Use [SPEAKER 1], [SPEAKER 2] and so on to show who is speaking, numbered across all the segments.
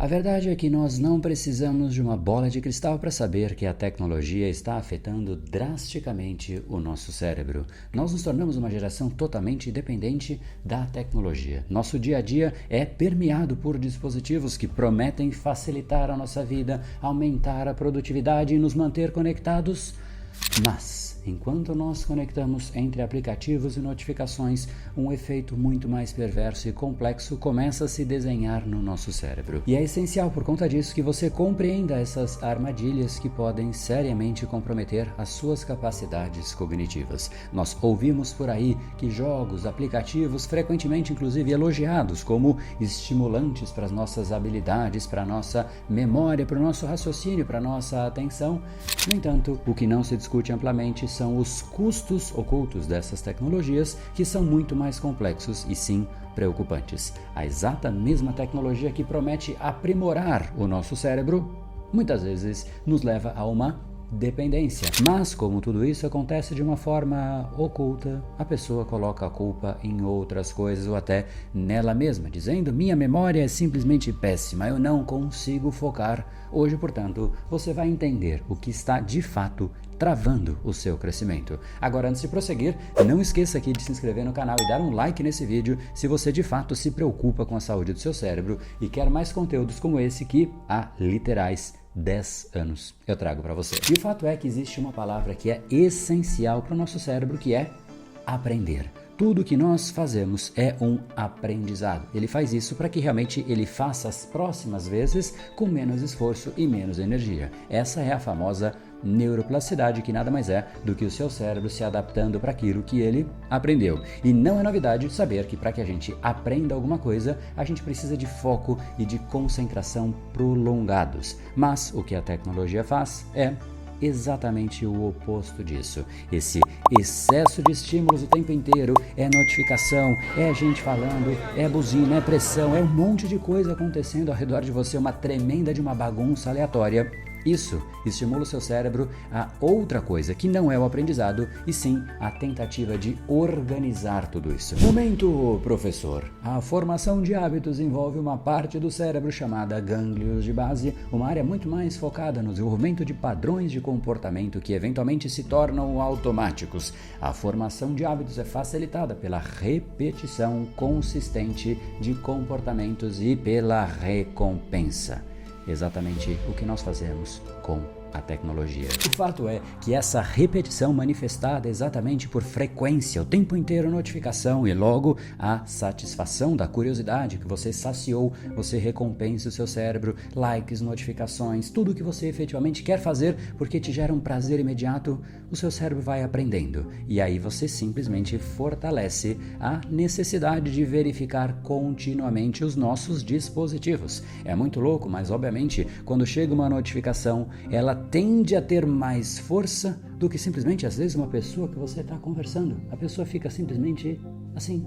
[SPEAKER 1] A verdade é que nós não precisamos de uma bola de cristal para saber que a tecnologia está afetando drasticamente o nosso cérebro. Nós nos tornamos uma geração totalmente dependente da tecnologia. Nosso dia a dia é permeado por dispositivos que prometem facilitar a nossa vida, aumentar a produtividade e nos manter conectados, mas enquanto nós conectamos entre aplicativos e notificações, um efeito muito mais perverso e complexo começa a se desenhar no nosso cérebro. E é essencial por conta disso que você compreenda essas armadilhas que podem seriamente comprometer as suas capacidades cognitivas. Nós ouvimos por aí que jogos, aplicativos, frequentemente inclusive elogiados como estimulantes para as nossas habilidades, para a nossa memória, para o nosso raciocínio, para a nossa atenção. No entanto, o que não se discute amplamente são os custos ocultos dessas tecnologias, que são muito mais complexos e sim preocupantes. A exata mesma tecnologia que promete aprimorar o nosso cérebro, muitas vezes nos leva a uma dependência. Mas como tudo isso acontece de uma forma oculta, a pessoa coloca a culpa em outras coisas ou até nela mesma, dizendo: minha memória é simplesmente péssima, eu não consigo focar. Hoje, portanto, você vai entender o que está de fato travando o seu crescimento. Agora, antes de prosseguir, não esqueça aqui de se inscrever no canal e dar um like nesse vídeo se você de fato se preocupa com a saúde do seu cérebro e quer mais conteúdos como esse que há literais 10 anos eu trago para você. E o fato é que existe uma palavra que é essencial para o nosso cérebro, que é aprender. Tudo que nós fazemos é um aprendizado. Ele faz isso para que realmente ele faça as próximas vezes com menos esforço e menos energia. Essa é a famosa neuroplasticidade, que nada mais é do que o seu cérebro se adaptando para aquilo que ele aprendeu. E não é novidade saber que para que a gente aprenda alguma coisa, a gente precisa de foco e de concentração prolongados. Mas o que a tecnologia faz é exatamente o oposto disso. Esse excesso de estímulos o tempo inteiro, é notificação, é gente falando, é buzina, é pressão, é um monte de coisa acontecendo ao redor de você, uma tremenda de uma bagunça aleatória. Isso estimula o seu cérebro a outra coisa, que não é o aprendizado, e sim a tentativa de organizar tudo isso. Momento, professor. A formação de hábitos envolve uma parte do cérebro chamada gânglios de base, uma área muito mais focada no desenvolvimento de padrões de comportamento que eventualmente se tornam automáticos. A formação de hábitos é facilitada pela repetição consistente de comportamentos e pela recompensa. Exatamente o que nós fazemos com a tecnologia. O fato é que essa repetição manifestada exatamente por frequência, o tempo inteiro notificação e logo a satisfação da curiosidade que você saciou, você recompensa o seu cérebro, likes, notificações, tudo que você efetivamente quer fazer porque te gera um prazer imediato, o seu cérebro vai aprendendo e aí você simplesmente fortalece a necessidade de verificar continuamente os nossos dispositivos. É muito louco, mas obviamente quando chega uma notificação, ela tende a ter mais força do que simplesmente, às vezes, uma pessoa que você está conversando. A pessoa fica simplesmente assim,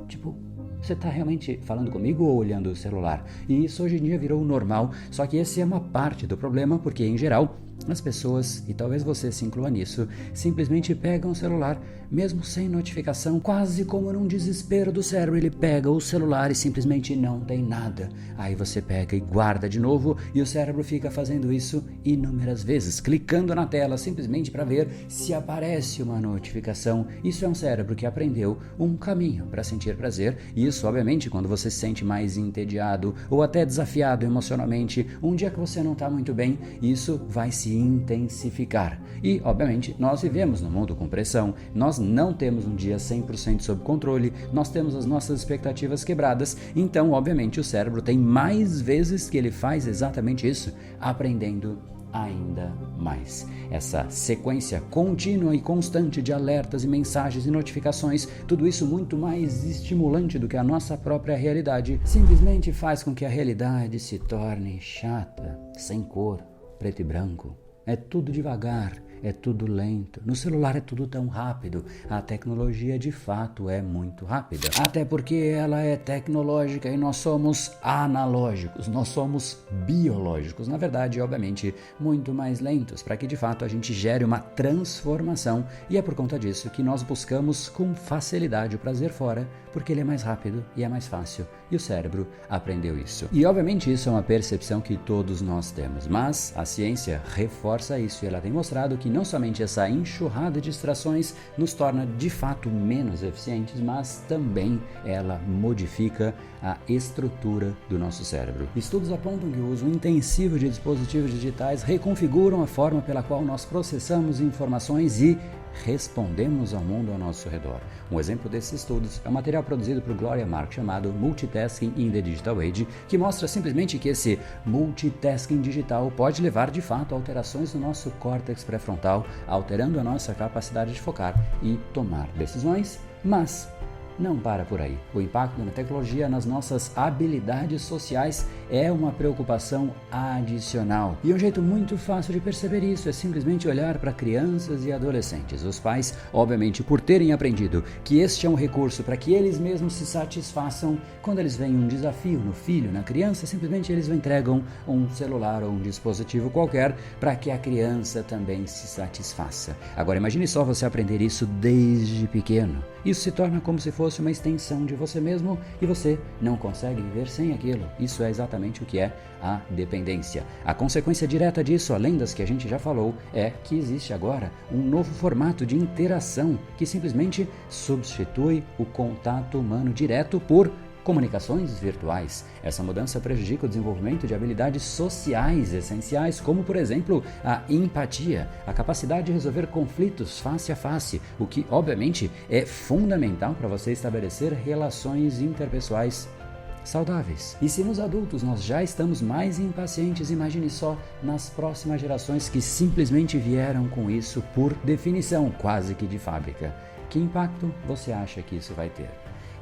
[SPEAKER 1] tipo, você está realmente falando comigo ou olhando o celular? E isso hoje em dia virou normal, só que esse é uma parte do problema, porque em geral as pessoas, e talvez você se inclua nisso, simplesmente pegam o celular, mesmo sem notificação, quase como num desespero do cérebro. Ele pega o celular e simplesmente não tem nada. Aí você pega e guarda de novo, e o cérebro fica fazendo isso inúmeras vezes, clicando na tela simplesmente para ver se aparece uma notificação. Isso é um cérebro que aprendeu um caminho para sentir prazer, e isso obviamente quando você se sente mais entediado ou até desafiado emocionalmente, um dia que você não está muito bem, isso vai se intensificar. E, obviamente, nós vivemos no mundo com pressão, nós não temos um dia 100% sob controle, nós temos as nossas expectativas quebradas, então, obviamente, o cérebro tem mais vezes que ele faz exatamente isso, aprendendo ainda mais. Essa sequência contínua e constante de alertas e mensagens e notificações, tudo isso muito mais estimulante do que a nossa própria realidade, simplesmente faz com que a realidade se torne chata, sem cor, preto e branco. É tudo devagar, é tudo lento. No celular é tudo tão rápido. A tecnologia de fato é muito rápida. Até porque ela é tecnológica e nós somos analógicos, nós somos biológicos. Na verdade, obviamente, muito mais lentos, para que de fato a gente gere uma transformação. E é por conta disso que nós buscamos com facilidade o prazer fora, porque ele é mais rápido e é mais fácil. E o cérebro aprendeu isso. E obviamente isso é uma percepção que todos nós temos, mas a ciência reforça isso e ela tem mostrado que não somente essa enxurrada de distrações nos torna de fato menos eficientes, mas também ela modifica a estrutura do nosso cérebro. Estudos apontam que o uso intensivo de dispositivos digitais reconfiguram a forma pela qual nós processamos informações e respondemos ao mundo ao nosso redor. Um exemplo desses estudos é um material produzido por Gloria Mark chamado Multitasking in the Digital Age, que mostra simplesmente que esse multitasking digital pode levar de fato a alterações no nosso córtex pré-frontal, alterando a nossa capacidade de focar e tomar decisões, mas não para por aí. O impacto da tecnologia nas nossas habilidades sociais é uma preocupação adicional. E um jeito muito fácil de perceber isso é simplesmente olhar para crianças e adolescentes. Os pais, obviamente, por terem aprendido que este é um recurso para que eles mesmos se satisfaçam, quando eles veem um desafio no filho, na criança, simplesmente eles entregam um celular ou um dispositivo qualquer para que a criança também se satisfaça. Agora imagine só você aprender isso desde pequeno. Isso se torna como se fosse uma extensão de você mesmo e você não consegue viver sem aquilo. Isso é exatamente o que é a dependência. A consequência direta disso, além das que a gente já falou, é que existe agora um novo formato de interação que simplesmente substitui o contato humano direto por comunicações virtuais. Essa mudança prejudica o desenvolvimento de habilidades sociais essenciais, como, por exemplo, a empatia, a capacidade de resolver conflitos face a face, o que, obviamente, é fundamental para você estabelecer relações interpessoais saudáveis. E se nos adultos nós já estamos mais impacientes, imagine só nas próximas gerações que simplesmente vieram com isso por definição, quase que de fábrica. Que impacto você acha que isso vai ter?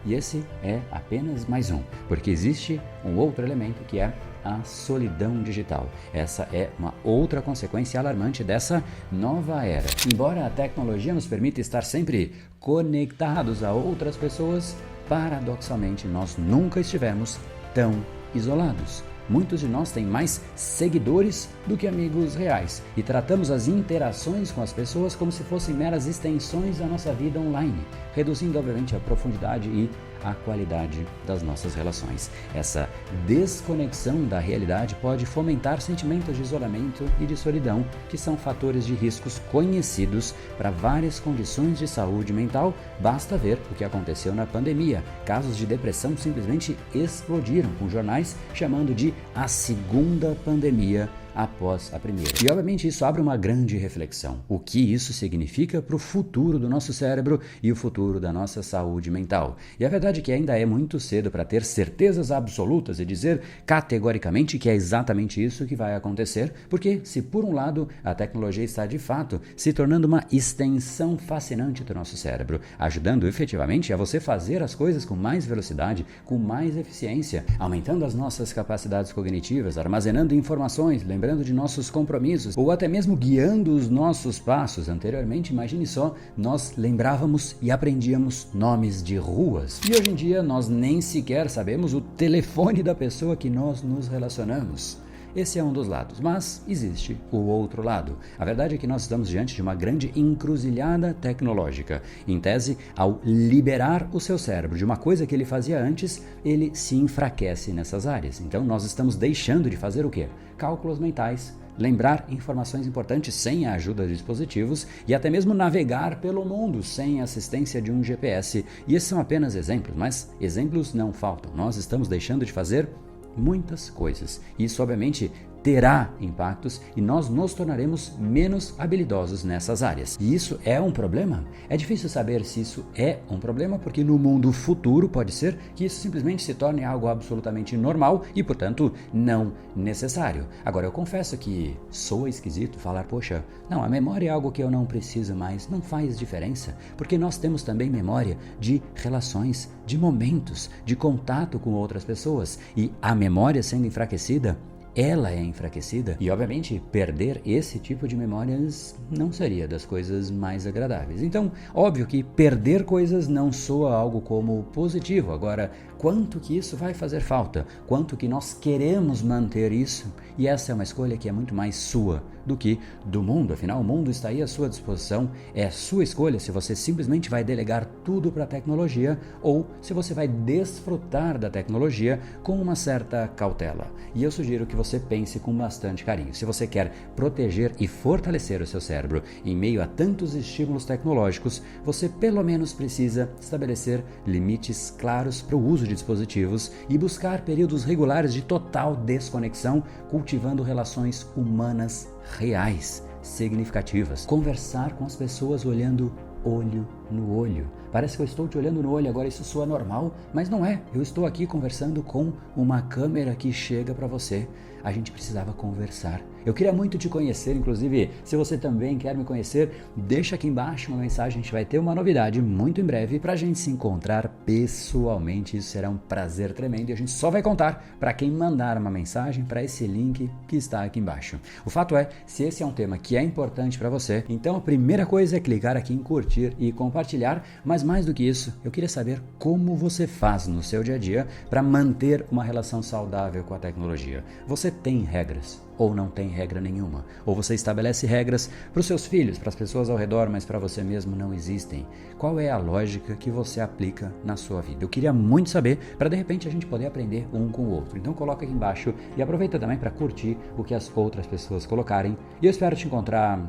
[SPEAKER 1] E esse é apenas mais um, porque existe um outro elemento que é a solidão digital. Essa é uma outra consequência alarmante dessa nova era. Embora a tecnologia nos permita estar sempre conectados a outras pessoas, paradoxalmente nós nunca estivemos tão isolados. Muitos de nós têm mais seguidores do que amigos reais e tratamos as interações com as pessoas como se fossem meras extensões da nossa vida online, reduzindo obviamente a profundidade e a qualidade das nossas relações. Essa desconexão da realidade pode fomentar sentimentos de isolamento e de solidão, que são fatores de riscos conhecidos para várias condições de saúde mental. Basta ver o que aconteceu na pandemia. Casos de depressão simplesmente explodiram, com jornais chamando de a segunda pandemia após a primeira. E obviamente isso abre uma grande reflexão. O que isso significa para o futuro do nosso cérebro e o futuro da nossa saúde mental. E a verdade é que ainda é muito cedo para ter certezas absolutas e dizer categoricamente que é exatamente isso que vai acontecer, porque se por um lado a tecnologia está de fato se tornando uma extensão fascinante do nosso cérebro, ajudando efetivamente a você fazer as coisas com mais velocidade, com mais eficiência, aumentando as nossas capacidades cognitivas, armazenando informações, lembrando de nossos compromissos ou até mesmo guiando os nossos passos. Anteriormente, imagine só, nós lembrávamos e aprendíamos nomes de ruas. E hoje em dia nós nem sequer sabemos o telefone da pessoa que nós nos relacionamos. Esse é um dos lados, mas existe o outro lado. A verdade é que nós estamos diante de uma grande encruzilhada tecnológica. Em tese, ao liberar o seu cérebro de uma coisa que ele fazia antes, ele se enfraquece nessas áreas. Então nós estamos deixando de fazer o quê? Cálculos mentais, lembrar informações importantes sem a ajuda de dispositivos e até mesmo navegar pelo mundo sem a assistência de um GPS. E esses são apenas exemplos, mas exemplos não faltam. Nós estamos deixando de fazer muitas coisas. Isso, obviamente, terá impactos e nós nos tornaremos menos habilidosos nessas áreas. E isso é um problema? É difícil saber se isso é um problema, porque no mundo futuro pode ser que isso simplesmente se torne algo absolutamente normal e, portanto, não necessário. Agora, eu confesso que soa esquisito falar, poxa, não, a memória é algo que eu não preciso mais. Não faz diferença, porque nós temos também memória de relações, de momentos, de contato com outras pessoas. E a memória sendo enfraquecida, ela é enfraquecida e, obviamente, perder esse tipo de memórias não seria das coisas mais agradáveis. Então, óbvio que perder coisas não soa algo como positivo. Agora, quanto que isso vai fazer falta? Quanto que nós queremos manter isso? E essa é uma escolha que é muito mais sua do que do mundo. Afinal, o mundo está aí à sua disposição. É a sua escolha se você simplesmente vai delegar tudo para a tecnologia ou se você vai desfrutar da tecnologia com uma certa cautela. E eu sugiro que você pense com bastante carinho. Se você quer proteger e fortalecer o seu cérebro em meio a tantos estímulos tecnológicos, você pelo menos precisa estabelecer limites claros para o uso de dispositivos e buscar períodos regulares de total desconexão, cultivando relações humanas reais, significativas. Conversar com as pessoas olhando olho no olho. Parece que eu estou te olhando no olho agora, isso soa normal, mas não é. Eu estou aqui conversando com uma câmera que chega para você. A gente precisava conversar. Eu queria muito te conhecer, inclusive, se você também quer me conhecer, deixa aqui embaixo uma mensagem, a gente vai ter uma novidade muito em breve para a gente se encontrar pessoalmente. Isso será um prazer tremendo e a gente só vai contar para quem mandar uma mensagem para esse link que está aqui embaixo. O fato é, se esse é um tema que é importante para você, então a primeira coisa é clicar aqui em curtir e compartilhar, mas mais do que isso, eu queria saber como você faz no seu dia a dia para manter uma relação saudável com a tecnologia. Você tem regras ou não tem regra nenhuma? Ou você estabelece regras para os seus filhos, para as pessoas ao redor, mas para você mesmo não existem? Qual é a lógica que você aplica na sua vida? Eu queria muito saber para de repente a gente poder aprender um com o outro. Então coloca aqui embaixo e aproveita também para curtir o que as outras pessoas colocarem e eu espero te encontrar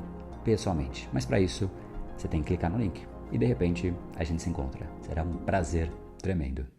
[SPEAKER 1] pessoalmente. Mas para isso você tem que clicar no link e de repente a gente se encontra. Será um prazer tremendo.